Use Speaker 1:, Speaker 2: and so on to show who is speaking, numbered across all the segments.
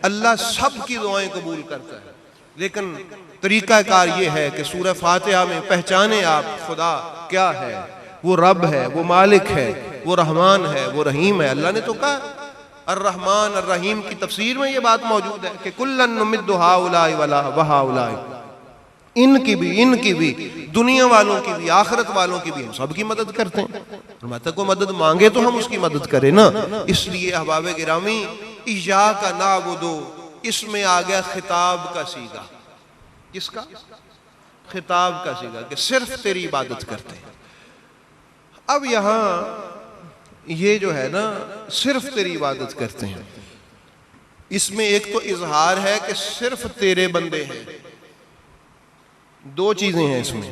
Speaker 1: अल्लाह सब की दुआएं कबूल करता है, लेकिन तरीकाकार ये है कि सूरह फातिहा में पहचाने आप खुदा क्या है। वो रब है, वो मालिक है, वो रहमान है, वो रहीम है। अल्लाह ने तो कहा अर्रहमान अर्रहीम की तफसीर में ये बात मौजूद है कि कुल्लन नुमिद्दु हाउलाई व हाउलाई, इनकी भी, दुनिया वालों की भी, आखिरत वालों की भी, हम सबकी मदद करते हैं। फरमाता को मदद मांगे तो हम उसकी मदद करें ना। इसलिए अहबाब गिरामी, इय्याका नअबुदु, इसमें आ गया खिताब का सीगा। किसका? खिताब का सीगा, कि सिर्फ तेरी इबादत करते हैं। अब यहां ये जो है ना, सिर्फ तेरी इबादत करते हैं, इसमें एक तो इजहार है कि सिर्फ तेरे बंदे हैं। दो चीजें हैं इसमें।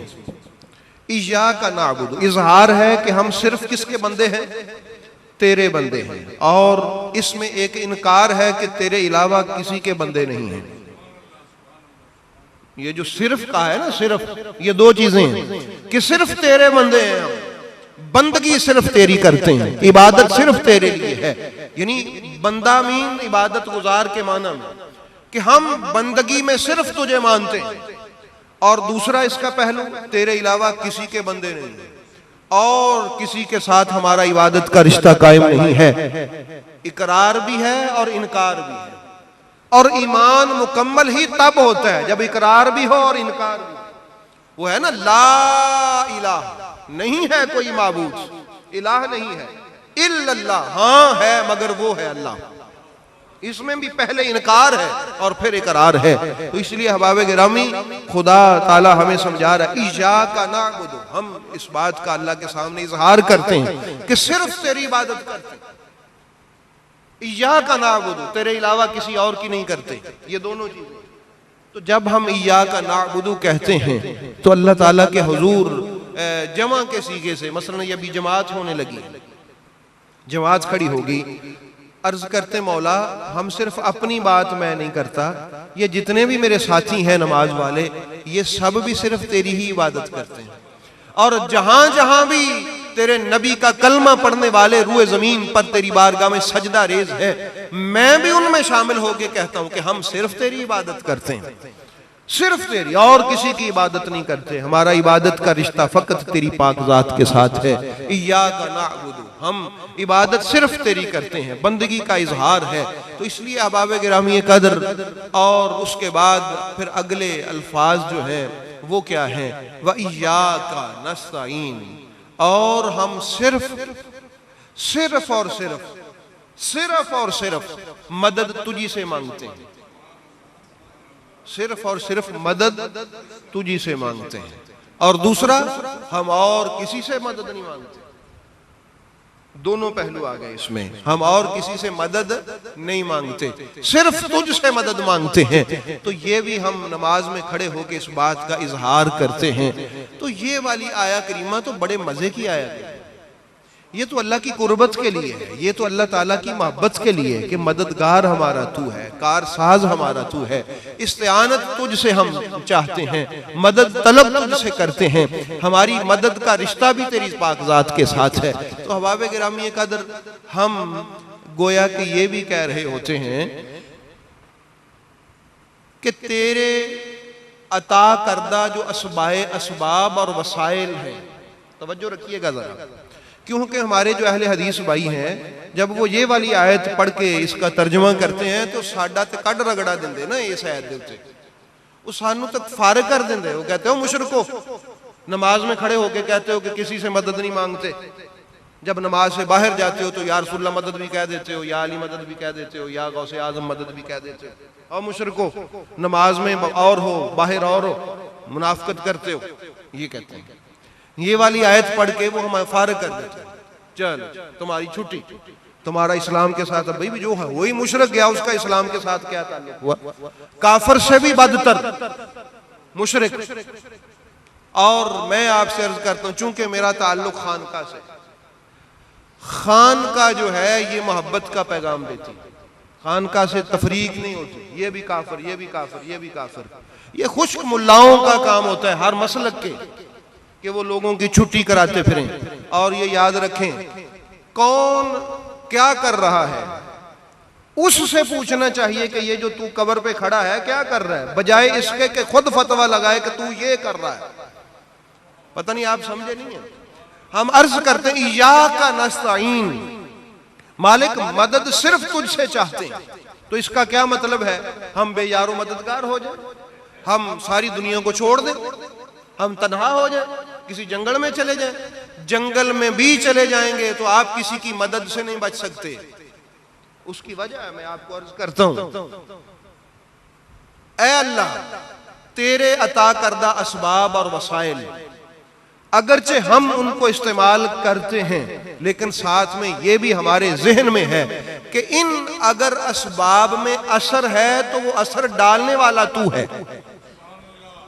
Speaker 1: इय्याका नअबुदु, इजहार है कि हम सिर्फ किसके बंदे हैं? तेरे बंदे हैं। और इसमें एक इनकार है कि तेरे अलावा किसी के बंदे नहीं हैं। ये जो सिर्फ कहा है ना, सिर्फ, ये दो चीजें हैं कि सिर्फ तेरे बंदे हैं हम, बंदगी सिर्फ तेरी करते हैं, इबादत सिर्फ तेरे लिए है। यानी बंदा मीन इबादत गुजार के माना में कि हम बंदगी में सिर्फ तुझे मानते हैं। और दूसरा इसका पहलू, तेरे अलावा किसी के बंदे नहीं और किसी के साथ हमारा इबादत का रिश्ता कायम नहीं है। इकरार भी है और इनकार भी है। और ईमान मुकम्मल ही तब होता है जब इकरार भी हो और इनकार भी। वो है ना, ला इलाह, नहीं है कोई माबूद, इलाह नहीं है, इल्लल्लाह, हाँ है मगर वो है अल्लाह। इसमें भी पहले इनकार है और फिर इकरार है। तो इसलिए अहबाब गिरामी, खुदा ताला हमें समझा रहा है, इय्याका नअबुदु, हम इस बात का अल्लाह के सामने इजहार करते हैं कि सिर्फ तेरी इबादत करते हैं। इय्याका नअबुदु, तेरे अलावा किसी और की नहीं करते। ये दोनों चीजें। तो जब हम इय्याका नअबुदु कहते हैं तो अल्लाह ताला के हुजूर जमा के सीगे से, मसलन ये अभी जमात होने लगी, जमात खड़ी होगी, अर्ज करते मौला हम सिर्फ अपनी बात मैं नहीं करता, ये जितने भी मेरे साथी हैं नमाज वाले, ये सब भी सिर्फ तेरी ही इबादत करते हैं। और जहां जहां भी तेरे नबी का कलमा पढ़ने वाले रूए जमीन पर तेरी बारगाह में सजदा रेज है, मैं भी उनमें शामिल होके कहता हूं कि हम सिर्फ तेरी इबादत करते हैं, सिर्फ तेरी, और किसी की इबादत नहीं करते। हमारा इबादत का रिश्ता फकत तेरी पाक जात के साथ है। इय्याका नअबुदु, हम इबादत सिर्फ तेरी करते हैं, बंदगी का इजहार है। तो इसलिए अहबाब गिरामी कदर, और उसके बाद फिर अगले अल्फाज जो है वो क्या है, व इय्याका नस्तईन, और हम सिर्फ और सिर्फ मदद तुझी से मांगते हैं, सिर्फ और सिर्फ मदद तुझी से मांगते हैं। और दूसरा, हम और किसी से मदद नहीं मांगते। दोनों पहलू आ गए इसमें, हम और किसी से मदद नहीं मांगते, सिर्फ तुझ से मदद मांगते हैं। तो ये भी हम नमाज में खड़े होकर इस बात का इजहार करते हैं। तो ये वाली आया करीमा तो बड़े मजे की आया है। ये तो अल्लाह की कुर्बत के लिए है, ये तो अल्लाह ताला की मोहब्बत के लिए कि मददगार हमारा तू है, कारसाज हमारा तू है, इस्तिआनत तुझसे हम चाहते हैं, मदद तलब तुझसे करते हैं, हमारी मदद का रिश्ता भी तेरी पाक जात के साथ है। तो अहबाब गिरामी कदर, हम गोया कि ये भी कह रहे होते हैं कि तेरे अता करदा जो असबाब और वसाइल हैं, तवज्जो रखिएगा जरा, क्योंकि हमारे जो अहले हदीस भाई हैं, जब वो ये वाली आयत पढ़ के इसका तर्जुमा करते हैं तो साडा ते कड रगड़ा देंगे ना इस आयत दे उत्ते, वो सानू तक फारिग कर देंगे। वो कहते हो मुशरिको, नमाज में खड़े होके कहते हो कि किसी से मदद नहीं मांगते, जब नमाज से बाहर जाते हो तो या रसूलुल्लाह मदद भी कह देते हो, या अली मदद भी कह देते हो, या गौसे आजम मदद भी कह देते हो। और मुशरिको, नमाज में और हो बाहर और हो, मुनाफिकत करते हो, ये कहते हैं। ये वाली आयत पढ़ के वो हमें फारिग कर देते हैं, चल तुम्हारी छुट्टी, तुम्हारा इस्लाम के साथ। अब भाई जो है वही मुशरिक गया, उसका इस्लाम के साथ क्या ताल्लुक हुआ? काफिर से भी बदतर मुशरिक। और मैं आपसे अर्ज करता हूं, चूंकि मेरा ताल्लुक खानका से, खानका जो है ये मोहब्बत का पैगाम देती है, खानका से तफरीक नहीं होती, ये भी काफिर, ये भी काफिर, ये भी काफिर। ये खुश्क मुल्लाओं का काम होता है हर मसलक के, कि वो लोगों की छुट्टी कराते फिरें। और ये याद रखें, कौन क्या कर रहा है उससे पूछना चाहिए कि ये जो तू कब्र पे खड़ा है क्या कर रहा है, बजाय इसके कि खुद फतवा लगाए कि तू ये कर रहा है। पता नहीं आप समझे नहीं है। हम अर्ज करते हैं इय्याका नस्तईन, मालिक मदद सिर्फ तुझसे चाहते हैं। तो इसका क्या मतलब है, हम बेयारो मददगार हो जाए, हम सारी दुनिया को छोड़ दें, हम तन्हा हो जाए, किसी जंगल में चले जाएं। जंगल में भी चले जाएंगे तो आप किसी की मदद से नहीं बच सकते। उसकी वजह मैं आपको अर्ज करता हूं, ऐ अल्लाह तेरे अता करदा असबाब और वसाइल अगरचे हम उनको इस्तेमाल करते हैं, लेकिन साथ में ये भी हमारे जहन में है कि इन अगर असबाब में असर है तो वो असर डालने वाला तू है।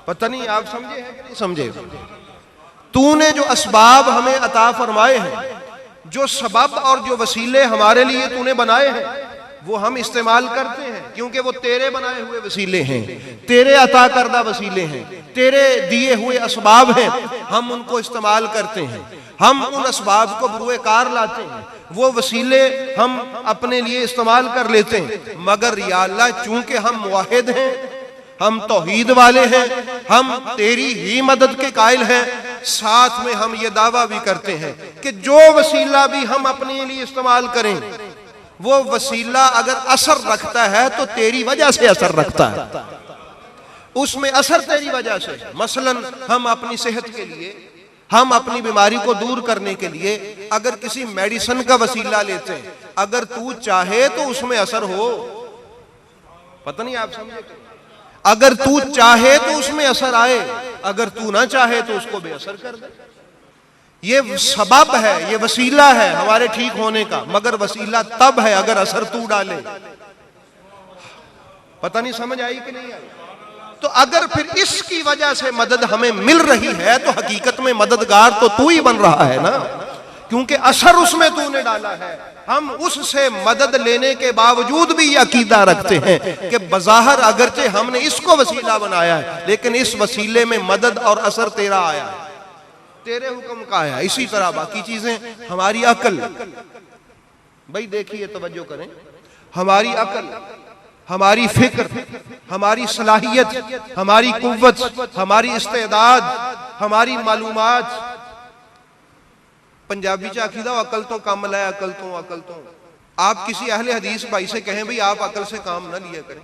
Speaker 1: पता नहीं आप समझे हैं कि नहीं समझे। तूने जो असबाब हमें अता फरमाए हैं, जो सबब और जो वसीले हमारे लिए तूने बनाए हैं, वो हम इस्तेमाल करते हैं क्योंकि वो तेरे बनाए हुए वसीले हैं, तेरे अता करदा वसीले हैं, तेरे दिए हुए असबाब हैं। हम उनको इस्तेमाल करते हैं, हम उन असबाब को बुए कार लाते हैं, वो वसीले हम अपने लिए इस्तेमाल कर लेते हैं। मगर या अल्लाह चूंकि हम मुवाहिद हैं, हम तौहीद वाले हैं, हम तेरी ही मदद के कायल हैं, साथ में हम ये दावा भी करते हैं कि जो वसीला भी हम अपने लिए इस्तेमाल करें, वो वसीला अगर असर रखता है तो तेरी वजह से असर रखता है, उसमें असर तेरी वजह से। मसलन हम अपनी सेहत के लिए, हम अपनी बीमारी को दूर करने के लिए अगर किसी मेडिसिन का वसीला लेते हैं, अगर तू चाहे तो उसमें असर हो। पता नहीं आप समझे। अगर तू चाहे तो उसमें असर आए, अगर तू ना चाहे तो उसको बेअसर कर दे। ये सबब है, ये वसीला है हमारे ठीक होने का, मगर वसीला तब है अगर असर तू डाले। पता नहीं समझ आई कि नहीं आई। तो अगर फिर इसकी वजह से मदद हमें मिल रही है तो हकीकत में मददगार तो तू ही बन रहा है ना, क्योंकि असर उसमें तूने डाला है। हम उससे मदद लेने के बावजूद भी ये अकीदा रखते हैं कि बज़ाहिर अगरचे हमने इसको वसीला बनाया है, लेकिन इस वसीले में मदद और असर तेरा आया है, तेरे हुक्म का आया। इसी तरह बाकी चीजें, हमारी अकल, भाई देखिए तवज्जो करें, हमारी अकल, हमारी फिक्र, हमारी सलाहियत, हमारी कुव्वत, हमारी इस्तेदाद, हमारी मालूमात। पंजाबी च आखीदा अकल तो काम लाया, अकल तो, अकल तो। आप किसी अहले हदीस भाई से कहें भाई आप अकल से काम ना लिया करें,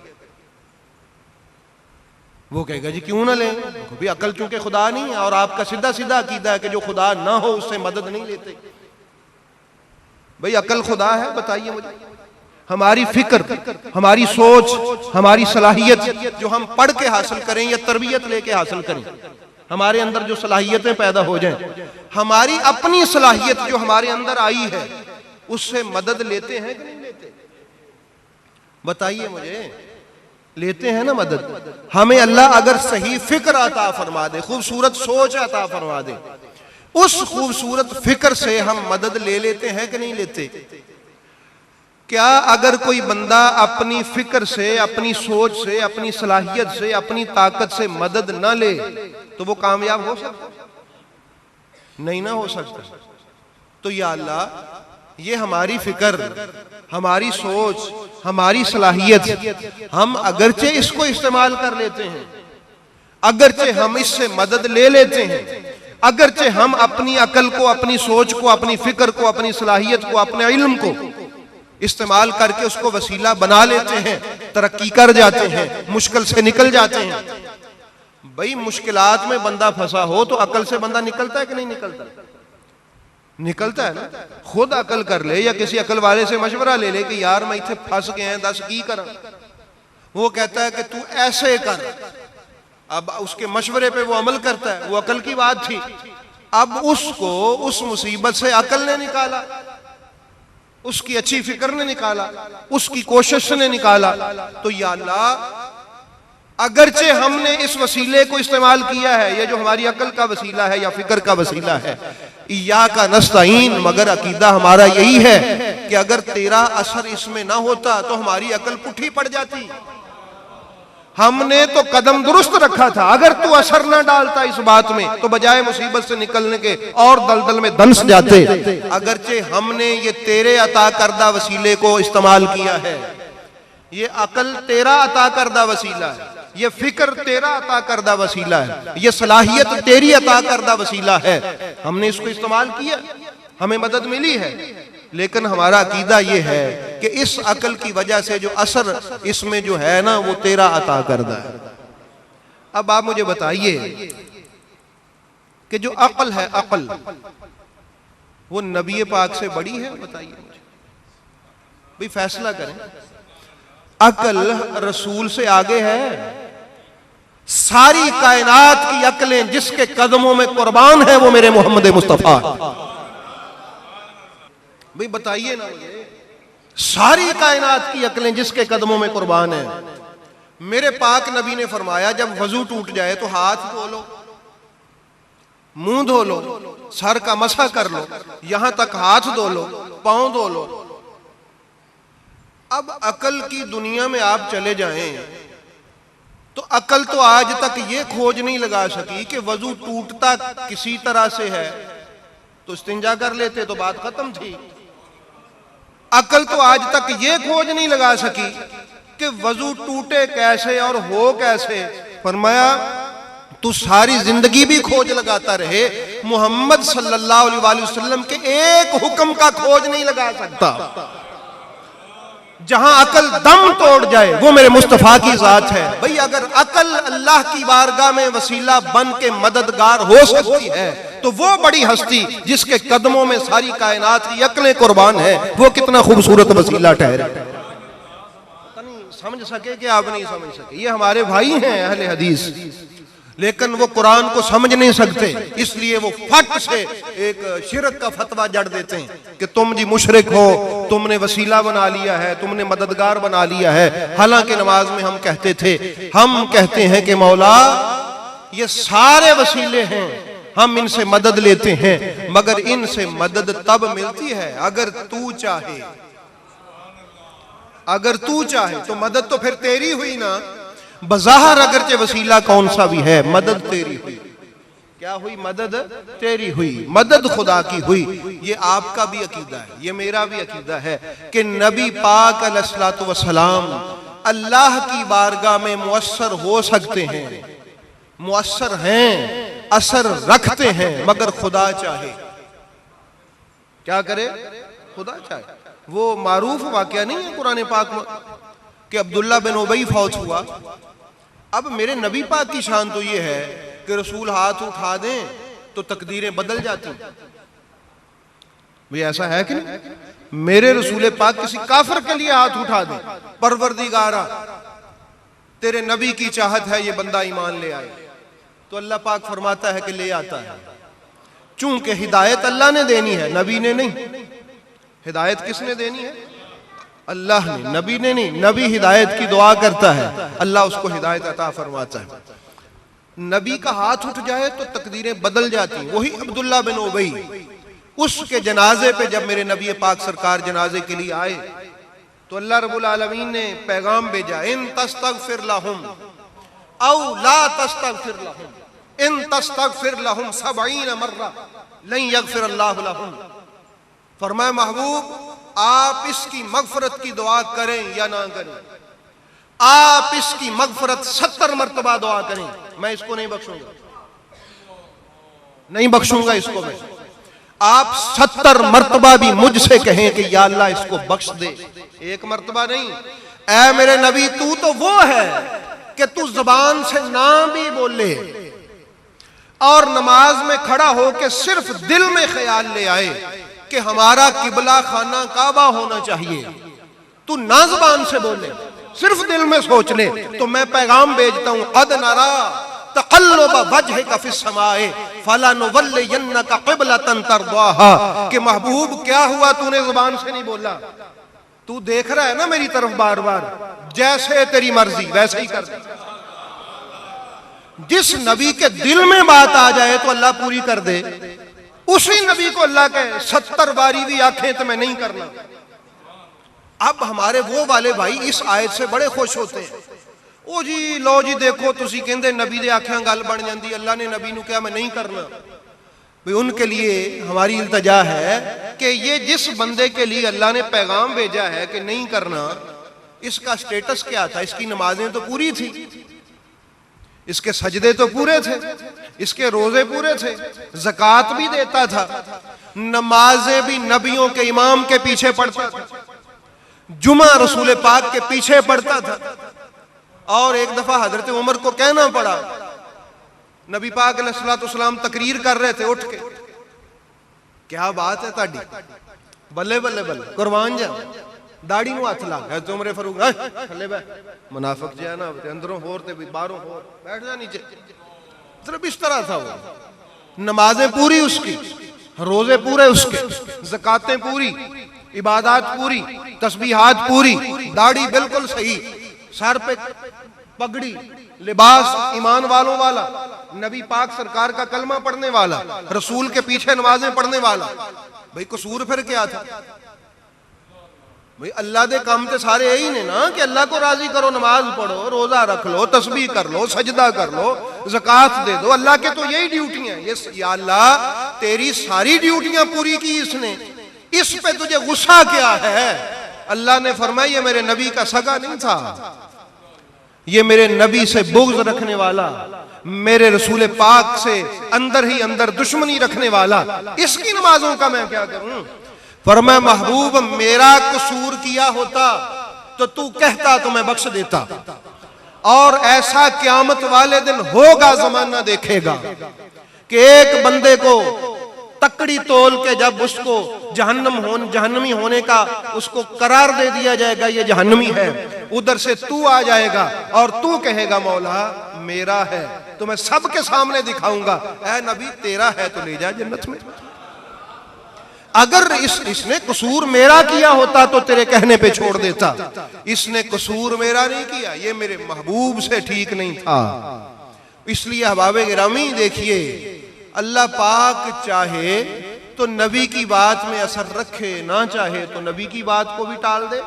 Speaker 1: वो कहेगा जी क्यों ना लें, भी अकल चूंकि खुदा नहीं है, और आपका सीधा सीधा अकीदा है कि जो खुदा ना हो उससे मदद नहीं लेते। भाई अकल खुदा है, बताइए मुझे। हमारी फिक्र, हमारी सोच, हमारी सलाहियत जो हम पढ़ के हासिल करें या तरबियत लेके हासिल करें, हमारे अंदर जो सलाहियतें पैदा हो जाएं, हमारी अपनी सलाहियत जो हमारे अंदर आई है उससे मदद लेते हैं कि नहीं लेते? बताइए मुझे। लेते हैं ना मदद। हमें अल्लाह अगर सही फिक्र अता फरमा दे, खूबसूरत सोच अता फरमा दे, उस खूबसूरत फिक्र से हम मदद ले लेते हैं कि नहीं लेते? क्या अगर कोई बंदा अपनी फिक्र से, अपनी सोच से, अपनी सलाहियत से, अपनी ताकत से मदद ना ले तो वो कामयाब हो सकता? नहीं ना हो सकता। तो या अल्लाह ये हमारी फिक्र, हमारी सोच, हमारी सलाहियत, हम अगरचे इसको इस्तेमाल कर लेते हैं, अगरचे हम इससे मदद ले लेते हैं, अगरचे हम अपनी अकल को, अपनी सोच को, अपनी फिक्र को, अपनी सलाहियत को, अपने इल्म को इस्तेमाल करके उसको वसीला बना लेते हैं, तरक्की कर जाते हैं, मुश्किल से निकल जाते हैं। भाई मुश्किलात में बंदा फंसा हो तो अकल से बंदा निकलता है कि नहीं निकलता? निकलता है ना। खुद अकल कर ले या किसी अकल वाले से मशवरा ले ले कि यार मैं इतने फंस गए हैं, दस की करा। वो कहता है कि तू ऐसे कर, अब उसके मशवरे पे वो अमल करता है, वो अकल की बात थी। अब उसको उस मुसीबत से अकल ने निकाला, उसकी अच्छी फिक्र ने निकाला, उसकी कोशिश ने निकाला। तो या अल्लाह अगरचे हमने इस वसीले को इस्तेमाल किया है, ये जो हमारी अकल का वसीला है या फिक्र का वसीला है, इय्याका नस्तईन, मगर अकीदा हमारा यही है कि अगर तेरा असर इसमें ना होता तो हमारी अकल पुठी पड़ जाती। हमने तो कदम दुरुस्त रखा था, अगर तू असर ना डालता इस बात में तो बजाय मुसीबत से निकलने के और दलदल में धंस जाते। अगरचे हमने ये तेरे अता करदा वसीले को इस्तेमाल किया है, ये अकल तेरा अता करदा वसीला है, ये फिक्र तेरा अता करदा वसीला है, ये सलाहियत तेरी अता करदा वसीला है। हमने इसको इस्तेमाल किया, हमें मदद मिली है, लेकिन हमारा अकीदा ये है कि इस अकल की वजह से जो असर इसमें जो है ना वो तेरा अता करदा है। अब आप मुझे बताइए कि जो अकल है, अकल वो नबी पाक से बड़ी है? बताइए मुझे, भाई फैसला करें। अकल रसूल से आगे है? सारी कायनात की अकलें जिसके कदमों में कुर्बान है वो मेरे मोहम्मद मुस्तफा। भाई बताइए ना मुझे, सारी कायनात की अकलें जिसके कदमों में कुर्बान है। मेरे पाक नबी ने फरमाया जब वजू टूट जाए तो हाथ धो लो, मुंह धो लो, सर का मसा कर लो, यहां तक हाथ धो लो, पांव धो लो। अब अकल की दुनिया में आप चले जाएं तो अकल तो आज तक ये खोज नहीं लगा सकी कि वजू टूटता किसी तरह से है तो इस्तिंजा कर लेते तो बात खत्म थी। अकल तो आज तक ये खोज नहीं लगा सकी कि वजू टूटे कैसे और हो कैसे। फरमाया तू सारी जिंदगी भी खोज लगाता रहे, मोहम्मद सल्लल्लाहु अलैहि वसल्लम के एक हुक्म का खोज नहीं लगा सकता। जहां अकल दम तोड़ जाए वो मेरे मुस्तफा की जात है। भाई अगर अकल अल्लाह की बारगाह में वसीला बन के मददगार हो सकती है तो वो बड़ी हस्ती जिसके कदमों में सारी कायनात की अकलें कुर्बान है वो कितना खूबसूरत वसीला ठहरे। समझ सके कि आप नहीं समझ सके, ये हमारे भाई हैं अहले हदीस, लेकिन वो कुरान को समझ नहीं सकते, इसलिए वो फट से एक शिरक का फतवा जड़ देते हैं कि तुम जी मुशरिक हो, तुमने वसीला बना लिया है, तुमने मददगार बना लिया है। हालांकि नमाज में हम कहते थे, हम कहते हैं कि मौला ये सारे वसीले हैं, हम इनसे मदद लेते हैं, मगर इनसे मदद तब मिलती है अगर तू चाहे। अगर तू चाहे तो मदद तो फिर तेरी हुई ना। बज़ाहिर अगरचे वसीला कौन सा भी है, मदद तेरी हुई। क्या हुई? मदद तेरी हुई, मदद खुदा की हुई। ये आपका भी अकीदा है, ये मेरा भी अकीदा है कि नबी पाक अलैहिस्सलातु वस्सलाम अल्लाह की बारगाह में मुअस्सर हो सकते हैं, मुअस्सर हैं, असर रखते हैं, मगर खुदा चाहे। क्या करे? खुदा चाहे। वो मारूफ वाकया नहीं है कुरान पाक में कि अब्दुल्ला बिन उबई फौत हुआ। अब मेरे नबी पाक की शान तो ये है कि रसूल हाथ उठा दें तो तकदीरें बदल जाती। भाई ऐसा है कि नहीं? मेरे रसूल पाक किसी काफिर के लिए हाथ उठा दें, परवरदिगारा तेरे नबी की चाहत है ये बंदा ईमान ले आए, तो अल्लाह पाक फरमाता है कि ले आता है। चूंकि हिदायत अल्लाह ने देनी है, नबी ने नहीं। हिदायत किसने देनी है? अल्लाह ने, नबी ने नहीं। नबी हिदायत की दुआ करता है, अल्लाह उसको हिदायत अता फरमाता है। नबी का हाथ उठ जाए तो तकदीरें बदल जाती। वही अब्दुल्ला बिन उबई, उसके जनाजे पे जब मेरे नबी पाक सरकार जनाजे के लिए आए तो अल्लाह रब्बुल आलमीन ने पैगाम भेजा, इन तस्तगफिर लहुम औ ला तस्तगफिर लहुम, इन तस्तगफिर लहुम 70 मर्रा लन यगफिर अल्लाहु लहुम। फरमाया महबूब आप इसकी मगफरत की दुआ करें या ना करें, आप इसकी मगफरत 70 मरतबा दुआ करें, मैं इसको नहीं बख्शूंगा, नहीं बख्शूंगा इसको मैं। आप 70 मरतबा भी मुझसे कहें कि या अल्लाह इसको बख्श दे, एक मरतबा नहीं। ऐ मेरे नबी तू तो वो है कि तू जुबान से ना भी बोले और नमाज में खड़ा होकर सिर्फ दिल में ख्याल ले आए कि हमारा किबला खाना काबा होना चाहिए, तू ना जुबान से बोले, सिर्फ दिल में सोच ले, तो मैं पैगाम भेजता हूं, कद नरा तक़ल्लुब वजहिका फिस समाए फलनुवल्लियन्नका क़िबलतन तर्दाहा। कि महबूब क्या हुआ तूने जुबान से नहीं बोला, तू देख रहा है ना मेरी तरफ बार बार, जैसे तेरी मर्जी वैसे ही कर दे। जिस नबी के दिल में बात आ जाए तो अल्लाह पूरी कर दे, उसी नबी को अल्लाह कहे 70 बारी भी आंखें तो मैं नहीं करना। अब हमारे वो वाले भाई इस आयत से बड़े खुश होते हैं, ओ जी लो जी देखो तुसी कहंदे नबी दे आंखें गल बन जाती, अल्लाह ने नबी नू कहा मैं नहीं करना। भाई उनके लिए हमारी इल्तजा है कि ये जिस बंदे के लिए अल्लाह ने पैगाम भेजा है कि नहीं करना, इसका स्टेटस क्या था? इसकी नमाजें तो पूरी थी, इसके सजदे तो पूरे थे, इसके रोजे पूरे थे, ज़कात भी देता था, नमाजें भी नबियों के इमाम के पीछे पढ़ता था, जुमा रसूल पाक के पीछे पढ़ता था। और एक दफा हजरत उमर को कहना पड़ा, नबी पाक अलैहिस्सलाम तकरीर कर रहे थे उठ के, क्या बात है ताड़ी, बल्ले बल्ले बल्ले कुर्बान जा, दाढ़ी नु हथ ला है तुमरे फरूक थले बह, मुनाफिक जो है ना अंदरों होर ते बाहरों होर, बैठ जा नीचे। सिर्फ इस तरह था वो। नमाजें पूरी उसकी, रोजे पूरे उसके, ज़कातें पूरी, इबादत पूरी, तस्बीहात पूरी, दाढ़ी बिल्कुल सही, सर पे पगड़ी, लिबास ईमान वालों वाला, नबी पाक सरकार का कलमा पढ़ने वाला, रसूल के पीछे नमाजें पढ़ने वाला। भाई कसूर फिर क्या था? भाई अल्लाह दे काम ते सारे यही ने ना कि अल्लाह को राजी करो, नमाज पढ़ो, रोजा रख लो, तस्बीह कर लो, सजदा कर लो, ज़कात दे दो। अल्लाह के तो यही ड्यूटियां हैं। या अल्लाह तेरी सारी ड्यूटियां पूरी की इसने, इस पे तुझे गुस्सा क्या है? अल्लाह ने फरमाया ये मेरे नबी का सगा नहीं था, ये मेरे नबी से बुग़्ज़ रखने वाला, मेरे रसूल पाक से अंदर ही अंदर दुश्मनी रखने वाला, इसकी नमाजों का मैं क्या करूं? फरमाया महबूब मेरा कसूर किया होता तो तू कहता तो मैं बख्श देता। और ऐसा क़यामत वाले दिन होगा, जमाना देखेगा कि एक बंदे को तकड़ी तोल के जब उसको जहन्नमी होने का उसको करार दे दिया जाएगा, ये जहन्नमी है, उधर से तू आ जाएगा और तू कहेगा मौला मेरा है, तो मैं सबके सामने दिखाऊंगा, ऐ नबी तेरा है तो ले जा जन्नत में। अगर इसने कसूर मेरा किया होता तो तेरे कहने पे छोड़ देता, इसने कसूर मेरा नहीं किया, ये मेरे महबूब से ठीक नहीं था। इसलिए अहबाब गिरामी देखिए, अल्लाह पाक चाहे तो नबी की बात में असर रखे, ना चाहे तो नबी की बात को भी टाल दे,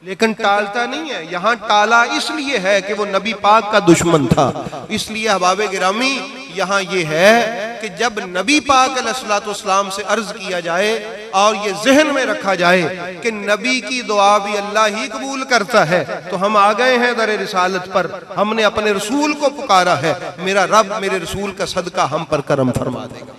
Speaker 1: लेकिन टालता नहीं है। यहां टाला इसलिए है कि वो नबी पाक का दुश्मन था। इसलिए अहबाब गिरामी यहां ये है कि जब नबी पाक अलैहिस्सलाम से अर्ज किया जाए और ये जहन में रखा जाए कि नबी की दुआ भी अल्लाह ही कबूल करता है, तो हम आ गए हैं दर रिसालत पर, हमने अपने रसूल को पुकारा है, मेरा रब मेरे रसूल का सदका हम पर करम फरमा देगा।